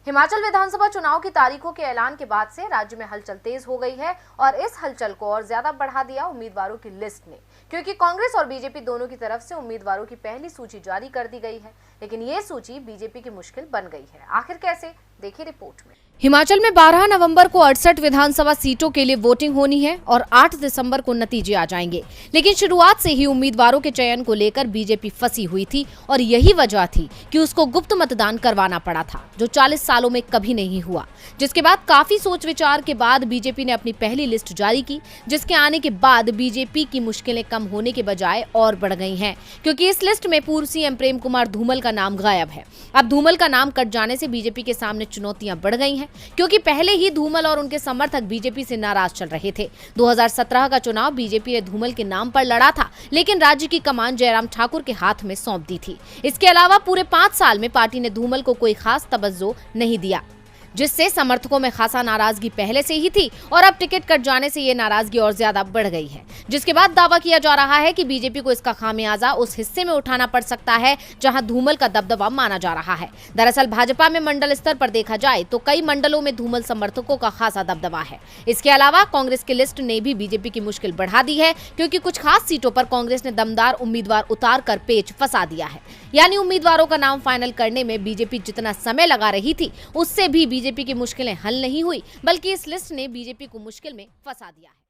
हिमाचल विधानसभा चुनाव की तारीखों के ऐलान के बाद से राज्य में हलचल तेज हो गई है और इस हलचल को और ज्यादा बढ़ा दिया उम्मीदवारों की लिस्ट ने, क्योंकि कांग्रेस और बीजेपी दोनों की तरफ से उम्मीदवारों की पहली सूची जारी कर दी गई है। लेकिन ये सूची बीजेपी की मुश्किल बन गई है। आखिर कैसे, देखिए रिपोर्ट में। हिमाचल में 12 नवंबर को 68 विधानसभा सीटों के लिए वोटिंग होनी है और 8 दिसंबर को नतीजे आ जाएंगे। लेकिन शुरुआत से ही उम्मीदवारों के चयन को लेकर बीजेपी फंसी हुई थी और यही वजह थी कि उसको गुप्त मतदान करवाना पड़ा था, जो 40 सालों में कभी नहीं हुआ। जिसके बाद काफी सोच विचार के बाद बीजेपी ने अपनी पहली लिस्ट जारी की, जिसके आने के बाद बीजेपी की मुश्किलें कम होने के बजाय और बढ़ गई हैं, क्योंकि इस लिस्ट में पूर्व सीएम प्रेम कुमार धूमल का नाम गायब है। अब धूमल का नाम कट जाने से बीजेपी के सामने चुनौतियां बढ़ गई हैं, क्योंकि पहले ही धूमल और उनके समर्थक बीजेपी से नाराज चल रहे थे। 2017 का चुनाव बीजेपी ने धूमल के नाम पर लड़ा था, लेकिन राज्य की कमान जयराम ठाकुर के हाथ में सौंप दी थी। इसके अलावा पूरे 5 साल में पार्टी ने धूमल को कोई खास तवज्जो नहीं दिया, जिससे समर्थकों में खासा नाराजगी पहले से ही थी और अब टिकट कट जाने से ये नाराजगी और ज्यादा बढ़ गई है। जिसके बाद दावा किया जा रहा है कि बीजेपी को इसका खामियाजा उस हिस्से में उठाना पड़ सकता है जहां धूमल का दबदबा माना जा रहा है। दरअसल भाजपा में मंडल स्तर पर देखा जाए तो कई मंडलों में धूमल समर्थकों का खासा दबदबा है। इसके अलावा कांग्रेस की लिस्ट ने भी बीजेपी की मुश्किल बढ़ा दी है, क्योंकि कुछ खास सीटों पर कांग्रेस ने दमदार उम्मीदवार उतार कर पेच फंसा दिया है। यानी उम्मीदवारों का नाम फाइनल करने में बीजेपी जितना समय लगा रही थी, उससे भी बीजेपी की मुश्किलें हल नहीं हुई, बल्कि इस लिस्ट ने बीजेपी को मुश्किल में फंसा दिया है।